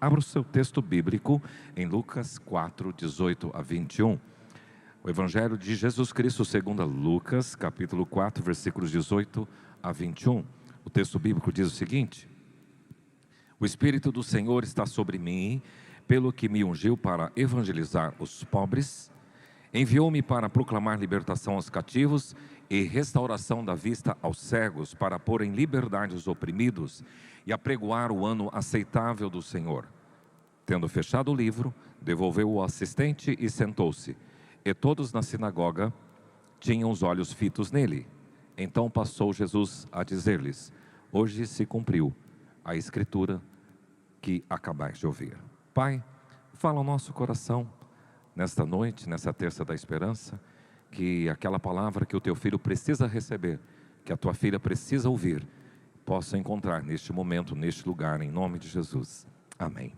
Abra o seu texto bíblico em Lucas 4, 18 a 21. O Evangelho de Jesus Cristo segundo Lucas, capítulo 4, versículos 18 a 21. O texto bíblico diz o seguinte: O Espírito do Senhor está sobre mim, pelo que me ungiu para evangelizar os pobres, enviou-me para proclamar libertação aos cativos e restauração da vista aos cegos, para pôr em liberdade os oprimidos e apregoar o ano aceitável do Senhor. Tendo fechado o livro, devolveu o assistente e sentou-se. E todos na sinagoga tinham os olhos fitos nele. Então passou Jesus a dizer-lhes: Hoje se cumpriu a escritura que acabais de ouvir. Pai, fala ao nosso coração nesta noite, nessa terça da esperança, que aquela palavra que o teu filho precisa receber, que a tua filha precisa ouvir, possa encontrar neste momento, neste lugar, em nome de Jesus. Amém.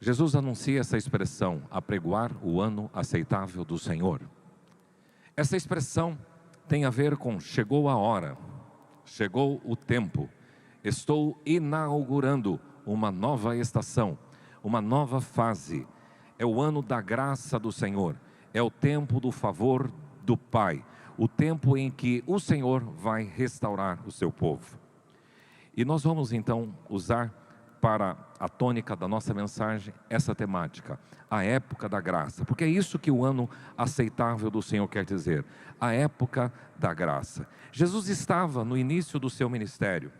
Jesus anuncia essa expressão, apregoar o ano aceitável do Senhor. Essa expressão tem a ver com chegou a hora, chegou o tempo, estou inaugurando uma nova estação, uma nova fase. É o ano da graça do Senhor, é o tempo do favor do Pai, o tempo em que o Senhor vai restaurar o seu povo. E nós vamos então usar para a tônica da nossa mensagem essa temática, a época da graça, porque é isso que o ano aceitável do Senhor quer dizer, a época da graça. Jesus estava no início do seu ministério.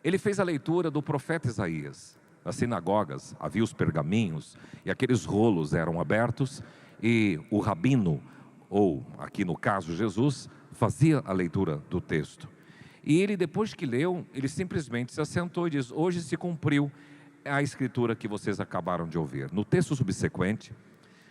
Ele fez a leitura do profeta Isaías. Nas sinagogas havia os pergaminhos e aqueles rolos eram abertos e o rabino, ou aqui no caso Jesus, fazia a leitura do texto. E ele, depois que leu, ele simplesmente se assentou e diz: hoje se cumpriu a escritura que vocês acabaram de ouvir. No texto subsequente,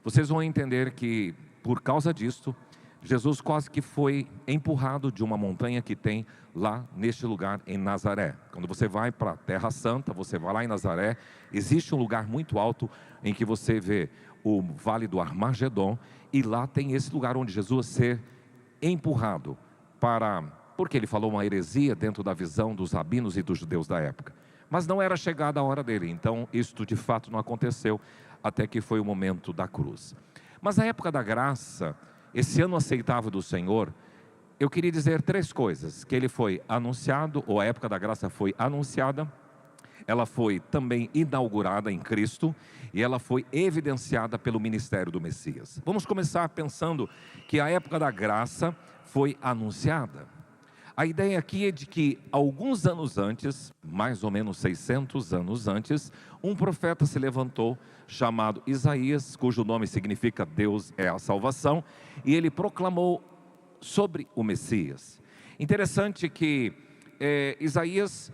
vocês vão entender que, por causa disto, Jesus quase que foi empurrado de uma montanha que tem lá neste lugar em Nazaré. Quando você vai para a Terra Santa, você vai lá em Nazaré, existe um lugar muito alto em que você vê o Vale do Armagedon, e lá tem esse lugar onde Jesus ser empurrado porque ele falou uma heresia dentro da visão dos rabinos e dos judeus da época. Mas não era chegada a hora dele, então isto de fato não aconteceu, até que foi o momento da cruz. Mas a época da graça, esse ano aceitável do Senhor, eu queria dizer três coisas: que ele foi anunciado, ou a época da graça foi anunciada, ela foi também inaugurada em Cristo, e ela foi evidenciada pelo ministério do Messias. Vamos começar pensando que a época da graça foi anunciada. A ideia aqui é de que alguns anos antes, mais ou menos 600 anos antes, um profeta se levantou chamado Isaías, cujo nome significa Deus é a salvação, e ele proclamou sobre o Messias. Interessante que Isaías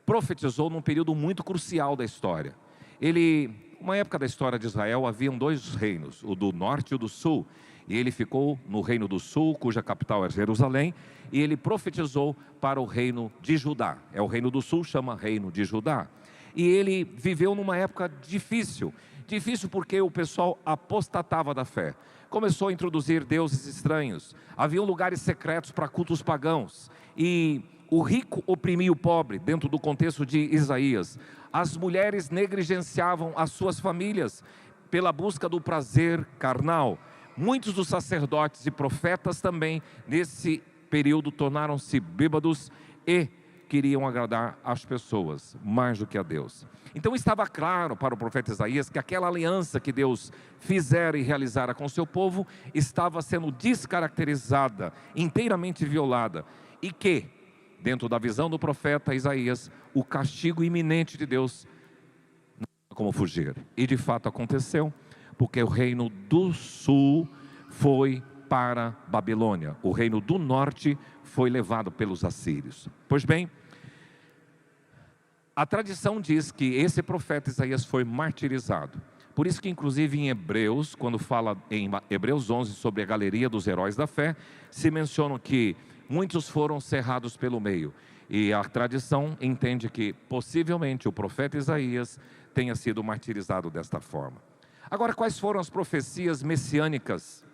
profetizou num período muito crucial da história. Uma época da história de Israel, haviam dois reinos, o do norte e o do sul, e ele ficou no reino do sul, cuja capital é Jerusalém, e ele profetizou para o reino de Judá. O reino do sul chama reino de Judá. E ele viveu numa época difícil porque o pessoal apostatava da fé. Começou a introduzir deuses estranhos, haviam lugares secretos para cultos pagãos, e o rico oprimia o pobre, dentro do contexto de Isaías. As mulheres negligenciavam as suas famílias pela busca do prazer carnal. Muitos dos sacerdotes e profetas também, nesse período, tornaram-se bêbados e queriam agradar as pessoas mais do que a Deus. Então estava claro para o profeta Isaías que aquela aliança que Deus fizera e realizara com o seu povo estava sendo descaracterizada, inteiramente violada, e que, dentro da visão do profeta Isaías, o castigo iminente de Deus não tinha como fugir. E de fato aconteceu, porque o reino do sul foi para Babilônia, o reino do norte foi levado pelos assírios. Pois bem, a tradição diz que esse profeta Isaías foi martirizado. Por isso que inclusive em Hebreus, quando fala em Hebreus 11 sobre a galeria dos heróis da fé, se menciona que muitos foram cerrados pelo meio. E a tradição entende que possivelmente o profeta Isaías tenha sido martirizado desta forma. Agora, quais foram as profecias messiânicas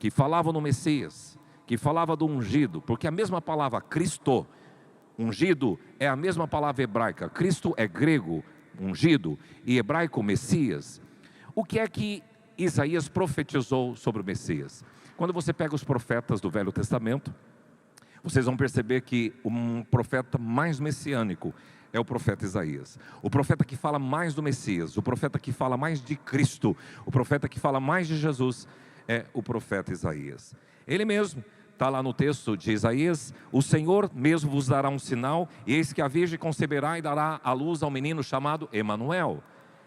que falavam no Messias, que falava do ungido? Porque a mesma palavra Cristo Ungido é a mesma palavra hebraica. Cristo é grego, ungido, e hebraico, Messias. O que é que Isaías profetizou sobre o Messias? Quando você pega os profetas do Velho Testamento, vocês vão perceber que um profeta mais messiânico é o profeta Isaías. O profeta que fala mais do Messias, o profeta que fala mais de Cristo, o profeta que fala mais de Jesus é o profeta Isaías. Ele mesmo está lá no texto de Isaías: o Senhor mesmo vos dará um sinal, e eis que a virgem conceberá e dará à luz ao menino chamado Emanuel.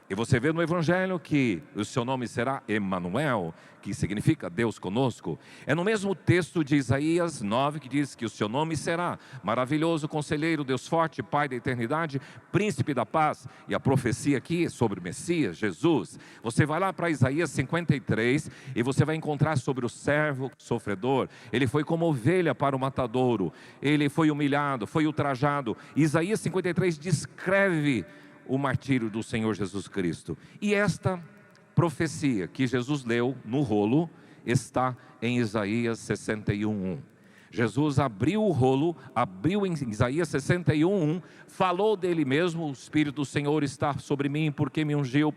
E você vê no Evangelho que o seu nome será Emanuel, que significa Deus conosco. É no mesmo texto de Isaías 9 que diz que o seu nome será Maravilhoso Conselheiro, Deus Forte, Pai da Eternidade, Príncipe da Paz. E a profecia aqui é sobre o Messias, Jesus. Você vai lá para Isaías 53 e você vai encontrar sobre o servo sofredor. Ele foi como ovelha para o matadouro, ele foi humilhado, foi ultrajado. Isaías 53 descreve o martírio do Senhor Jesus Cristo. E esta profecia que Jesus leu no rolo está em Isaías 61:1. Jesus abriu o rolo, abriu em Isaías 61:1, falou dele mesmo: o Espírito do Senhor está sobre mim, porque me ungiu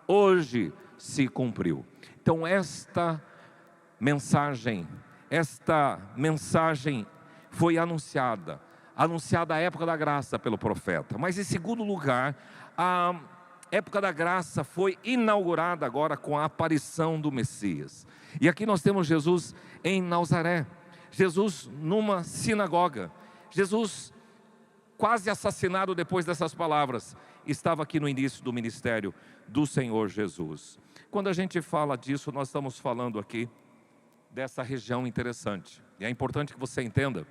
hoje se cumpriu. Então esta mensagem foi anunciada à época da graça pelo profeta. Mas em segundo lugar, a época da graça foi inaugurada agora com a aparição do Messias. E aqui nós temos Jesus em Nazaré, Jesus numa sinagoga, Jesus quase assassinado depois dessas palavras, estava aqui no início do ministério do Senhor Jesus. Quando a gente fala disso, nós estamos falando aqui dessa região interessante. E é importante que você entenda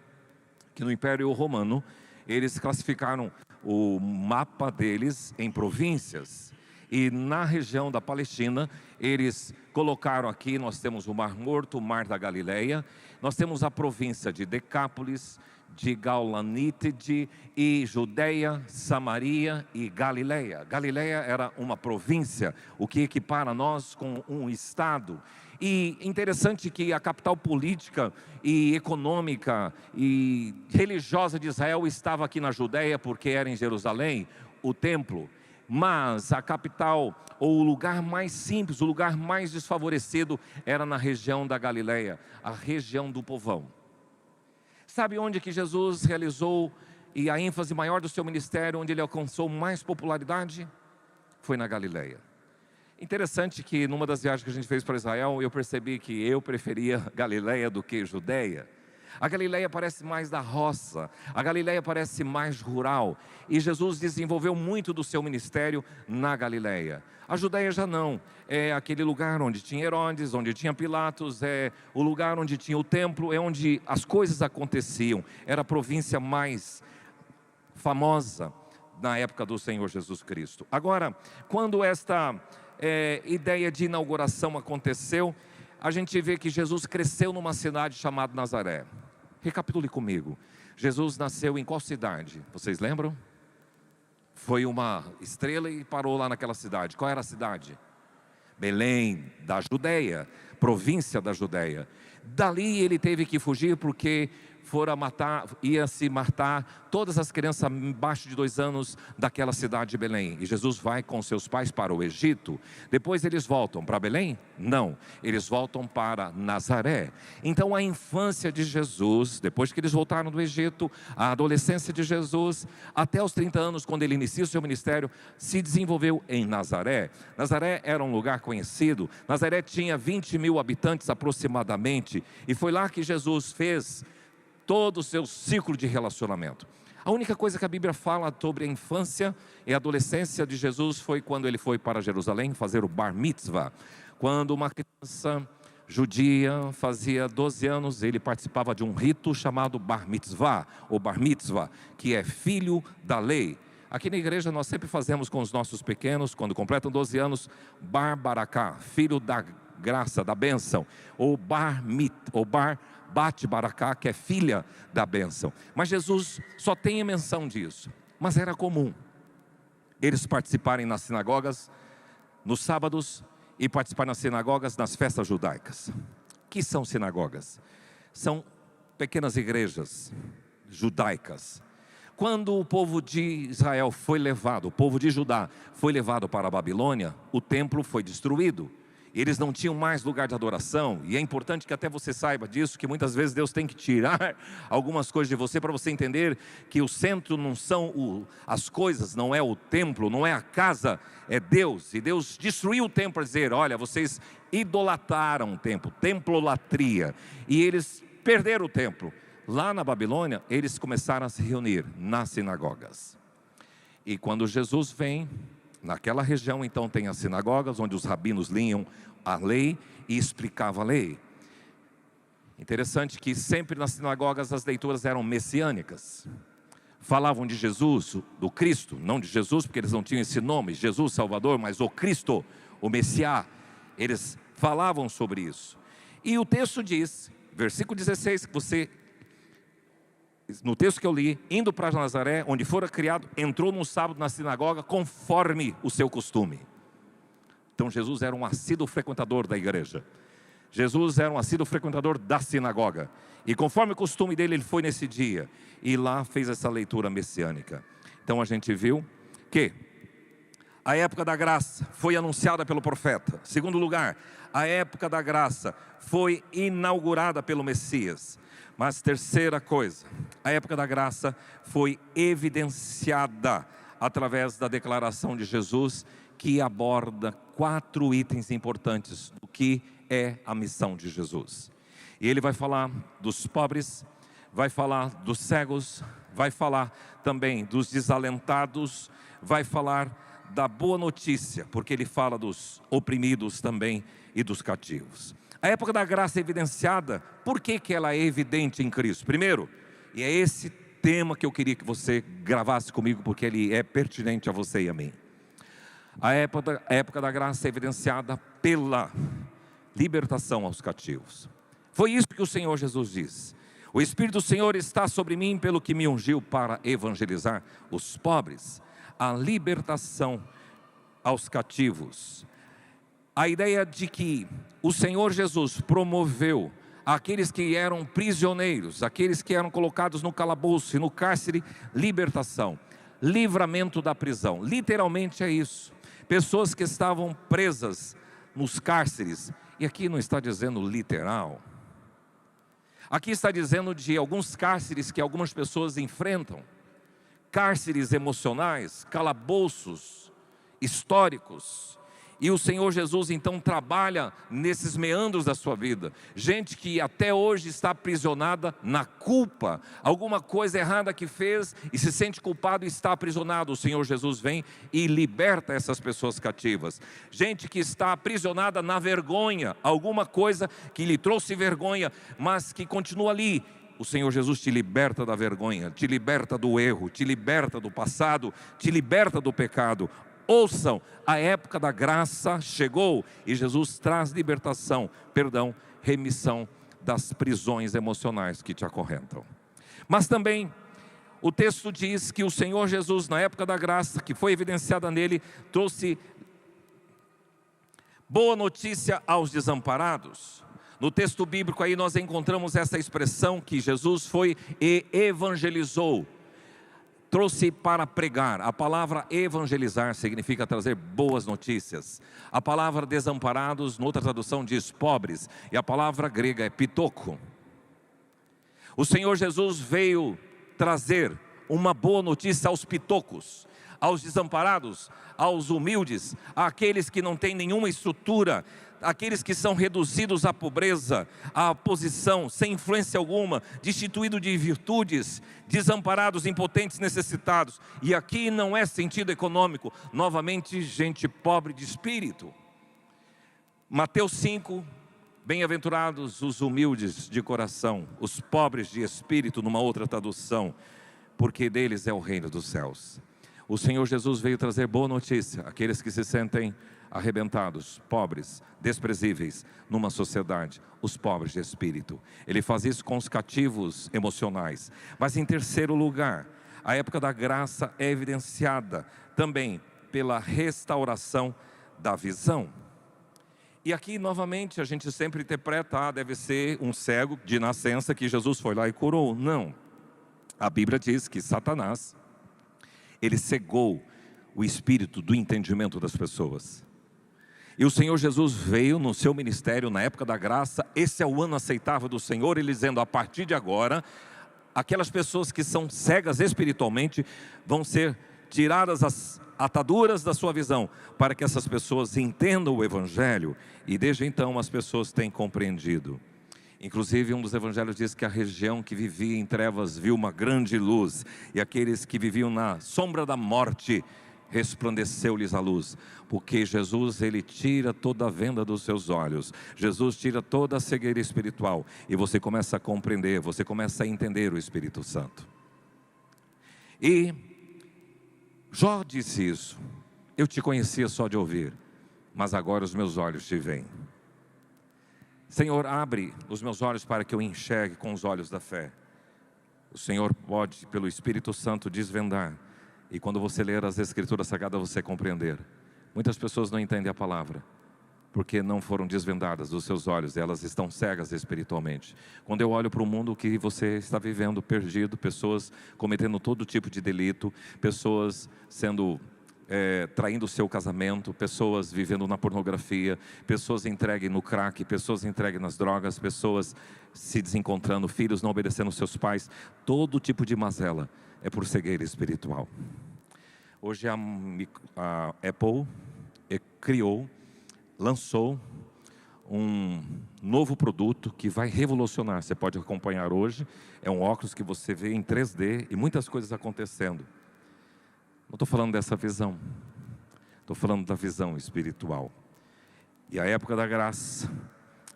que no Império Romano, eles classificaram o mapa deles em províncias. E na região da Palestina, eles colocaram aqui, nós temos o Mar Morto, o Mar da Galileia, nós temos a província de Decápolis, de Gaulanítide e Judeia, Samaria e Galileia. Galileia era uma província, o que equipara nós com um estado. E interessante que a capital política e econômica e religiosa de Israel estava aqui na Judeia, porque era em Jerusalém, o templo. Mas a capital, ou o lugar mais simples, o lugar mais desfavorecido, era na região da Galileia, a região do povão. Sabe onde que Jesus realizou e a ênfase maior do seu ministério, onde ele alcançou mais popularidade? Foi na Galileia. Interessante que numa das viagens que a gente fez para Israel, eu percebi que eu preferia Galileia do que Judeia. A Galileia parece mais da roça, a Galileia parece mais rural, e Jesus desenvolveu muito do seu ministério na Galileia. A Judeia já não, é aquele lugar onde tinha Herodes, onde tinha Pilatos, é o lugar onde tinha o templo, é onde as coisas aconteciam, era a província mais famosa na época do Senhor Jesus Cristo. Agora, quando esta ideia de inauguração aconteceu, a gente vê que Jesus cresceu numa cidade chamada Nazaré. Recapitule comigo. Jesus nasceu em qual cidade? Vocês lembram? Foi uma estrela e parou lá naquela cidade. Qual era a cidade? Belém, da Judeia, província da Judeia. Dali ele teve que fugir porque ia se matar todas as crianças abaixo de 2 anos daquela cidade de Belém. E Jesus vai com seus pais para o Egito. Depois eles voltam para Belém? Não, eles voltam para Nazaré. Então a infância de Jesus, depois que eles voltaram do Egito, a adolescência de Jesus, até os 30 anos, quando ele inicia o seu ministério, se desenvolveu em Nazaré. Nazaré era um lugar conhecido. Nazaré tinha 20 mil habitantes aproximadamente, e foi lá que Jesus fez todo o seu ciclo de relacionamento. A única coisa que a Bíblia fala sobre a infância e a adolescência de Jesus foi quando ele foi para Jerusalém fazer o Bar Mitzvah. Quando uma criança judia fazia 12 anos, ele participava de um rito chamado Bar Mitzvah, ou Bar Mitzvah, que é filho da lei. Aqui na igreja nós sempre fazemos com os nossos pequenos, quando completam 12 anos, Bar Baraká, filho da graça, da bênção, ou Bar Bat Baraká, que é filha da bênção. Mas Jesus só tem a menção disso. Mas era comum eles participarem nas sinagogas nos sábados e participar nas sinagogas nas festas judaicas. O que são sinagogas? São pequenas igrejas judaicas. Quando o povo de Israel foi levado, o povo de Judá foi levado para a Babilônia, o templo foi destruído. Eles não tinham mais lugar de adoração, e é importante que até você saiba disso, que muitas vezes Deus tem que tirar algumas coisas de você para você entender que o centro não são as coisas, não é o templo, não é a casa, é Deus. E Deus destruiu o templo para dizer: olha, vocês idolatraram o templo, templolatria, e eles perderam o templo. Lá na Babilônia, eles começaram a se reunir nas sinagogas. E quando Jesus vem, naquela região então tem as sinagogas, onde os rabinos liam a lei e explicavam a lei. Interessante que sempre nas sinagogas as leituras eram messiânicas. Falavam de Jesus, do Cristo, não de Jesus, porque eles não tinham esse nome, Jesus Salvador, mas o Cristo, o Messiá. Eles falavam sobre isso. E o texto diz, versículo 16, que você... no texto que eu li, indo para Nazaré, onde fora criado, entrou num sábado na sinagoga, conforme o seu costume. Então Jesus era um assíduo frequentador da igreja. Jesus era um assíduo frequentador da sinagoga. E conforme o costume dele, ele foi nesse dia. E lá fez essa leitura messiânica. Então a gente viu que a época da graça foi anunciada pelo profeta. Segundo lugar, a época da graça foi inaugurada pelo Messias. Mas terceira coisa, a época da graça foi evidenciada através da declaração de Jesus, que aborda 4 itens importantes do que é a missão de Jesus. E ele vai falar dos pobres, vai falar dos cegos, vai falar também dos desalentados, vai falar da boa notícia, porque ele fala dos oprimidos também e dos cativos. A época da graça é evidenciada, por que ela é evidente em Cristo? Primeiro, e é esse tema que eu queria que você gravasse comigo, porque ele é pertinente a você e a mim. A época da graça é evidenciada pela libertação aos cativos. Foi isso que o Senhor Jesus diz: o Espírito do Senhor está sobre mim, pelo que me ungiu para evangelizar os pobres, a libertação aos cativos. A ideia de que o Senhor Jesus promoveu aqueles que eram prisioneiros, aqueles que eram colocados no calabouço e no cárcere, libertação, livramento da prisão. Literalmente é isso. Pessoas que estavam presas nos cárceres, e aqui não está dizendo literal, aqui está dizendo de alguns cárceres que algumas pessoas enfrentam, cárceres emocionais, calabouços históricos. E o Senhor Jesus então trabalha nesses meandros da sua vida. Gente que até hoje está aprisionada na culpa, alguma coisa errada que fez e se sente culpado e está aprisionado. O Senhor Jesus vem e liberta essas pessoas cativas. Gente que está aprisionada na vergonha, alguma coisa que lhe trouxe vergonha, mas que continua ali. O Senhor Jesus te liberta da vergonha, te liberta do erro, te liberta do passado, te liberta do pecado. Ouçam, a época da graça chegou e Jesus traz libertação, remissão das prisões emocionais que te acorrentam. Mas também o texto diz que o Senhor Jesus, na época da graça, que foi evidenciada nele, trouxe boa notícia aos desamparados. No texto bíblico aí nós encontramos essa expressão que Jesus foi e evangelizou. Trouxe para pregar. A palavra evangelizar significa trazer boas notícias. A palavra desamparados, noutra tradução diz pobres, e a palavra grega é pitoko. O Senhor Jesus veio trazer uma boa notícia aos pitocos, aos desamparados, aos humildes, àqueles que não têm nenhuma estrutura, aqueles que são reduzidos à pobreza, à posição, sem influência alguma, destituídos de virtudes, desamparados, impotentes, necessitados. E aqui não é sentido econômico, novamente gente pobre de espírito. Mateus 5, bem-aventurados os humildes de coração, os pobres de espírito, numa outra tradução, porque deles é o reino dos céus. O Senhor Jesus veio trazer boa notícia àqueles que se sentem arrebentados, pobres, desprezíveis numa sociedade, os pobres de espírito. Ele faz isso com os cativos emocionais. Mas em terceiro lugar, a época da graça é evidenciada também pela restauração da visão. E aqui novamente a gente sempre interpreta, deve ser um cego de nascença que Jesus foi lá e curou. Não. A Bíblia diz que Satanás, ele cegou o espírito do entendimento das pessoas. E o Senhor Jesus veio no seu ministério, na época da graça. Esse é o ano aceitável do Senhor, Ele dizendo: a partir de agora, aquelas pessoas que são cegas espiritualmente vão ser tiradas as ataduras da sua visão, para que essas pessoas entendam o Evangelho. E desde então as pessoas têm compreendido. Inclusive um dos evangelhos diz que a região que vivia em trevas viu uma grande luz, e aqueles que viviam na sombra da morte, resplandeceu-lhes a luz. Porque Jesus, Ele tira toda a venda dos seus olhos. Jesus tira toda a cegueira espiritual, e você começa a compreender, você começa a entender o Espírito Santo. E Jó disse isso: eu te conhecia só de ouvir, mas agora os meus olhos te veem. Senhor, abre os meus olhos para que eu enxergue com os olhos da fé. O Senhor pode, pelo Espírito Santo, desvendar. E quando você ler as Escrituras Sagradas, você compreender. Muitas pessoas não entendem a palavra, porque não foram desvendadas dos seus olhos, elas estão cegas espiritualmente. Quando eu olho para o mundo que você está vivendo, perdido, pessoas cometendo todo tipo de delito, pessoas sendo traindo o seu casamento, pessoas vivendo na pornografia, pessoas entregues no crack, pessoas entregues nas drogas, pessoas se desencontrando, filhos não obedecendo aos seus pais, todo tipo de mazela é por cegueira espiritual. Hoje a Apple lançou um novo produto que vai revolucionar. Você pode acompanhar hoje. É um óculos que você vê em 3D e muitas coisas acontecendo. Não estou falando dessa visão, estou falando da visão espiritual. E a época da graça,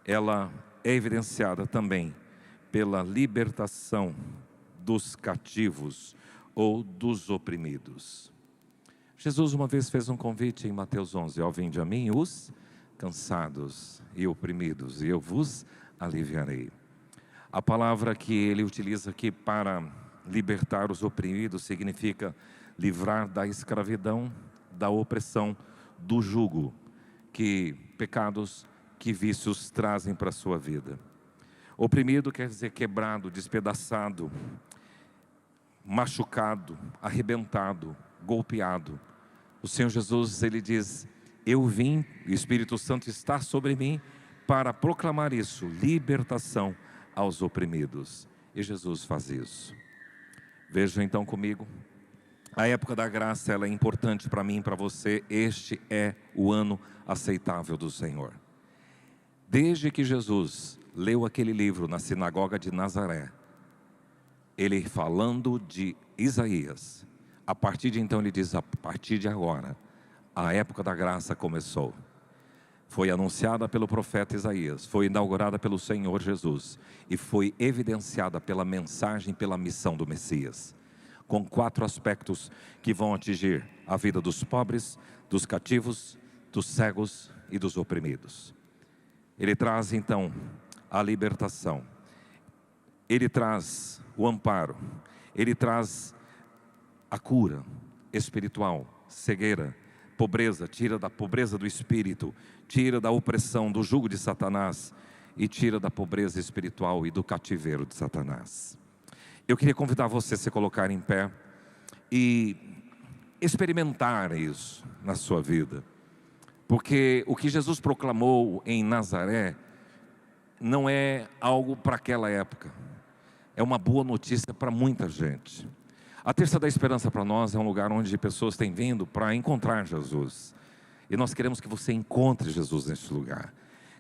ela é evidenciada também pela libertação dos cativos ou dos oprimidos. Jesus uma vez fez um convite em Mateus 11: ó, vinde a mim os cansados e oprimidos, e eu vos aliviarei. A palavra que ele utiliza aqui para libertar os oprimidos significa livrar da escravidão, da opressão, do jugo que pecados, que vícios trazem para a sua vida. Oprimido quer dizer quebrado, despedaçado, machucado, arrebentado, golpeado. O Senhor Jesus, Ele diz: eu vim, o Espírito Santo está sobre mim para proclamar isso, libertação aos oprimidos. E Jesus faz isso. Vejam então comigo. A época da graça, ela é importante para mim e para você. Este é o ano aceitável do Senhor. Desde que Jesus leu aquele livro na sinagoga de Nazaré, ele falando de Isaías, a partir de então ele diz: a partir de agora, a época da graça começou. Foi anunciada pelo profeta Isaías, foi inaugurada pelo Senhor Jesus e foi evidenciada pela mensagem, pela missão do Messias, com 4 aspectos que vão atingir a vida dos pobres, dos cativos, dos cegos e dos oprimidos. Ele traz então a libertação, ele traz o amparo, ele traz a cura espiritual, cegueira, pobreza, tira da pobreza do espírito, tira da opressão, do jugo de Satanás e tira da pobreza espiritual e do cativeiro de Satanás. Eu queria convidar você a se colocar em pé e experimentar isso na sua vida. Porque o que Jesus proclamou em Nazaré não é algo para aquela época. É uma boa notícia para muita gente. A Terça da Esperança para nós é um lugar onde pessoas têm vindo para encontrar Jesus. E nós queremos que você encontre Jesus neste lugar.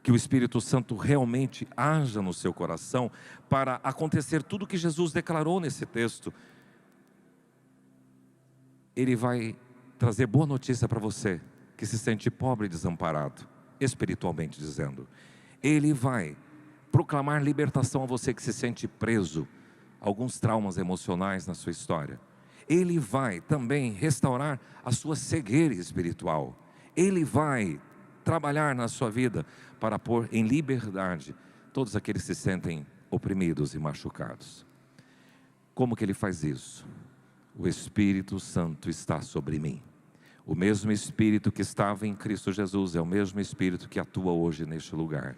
Que o Espírito Santo realmente haja no seu coração para acontecer tudo que Jesus declarou nesse texto. Ele vai trazer boa notícia para você que se sente pobre e desamparado, espiritualmente dizendo. Ele vai proclamar libertação a você que se sente preso, alguns traumas emocionais na sua história. Ele vai também restaurar a sua cegueira espiritual. Ele vai trabalhar na sua vida para pôr em liberdade todos aqueles que se sentem oprimidos e machucados. Como que ele faz isso? O Espírito Santo está sobre mim. O mesmo Espírito que estava em Cristo Jesus é o mesmo Espírito que atua hoje neste lugar.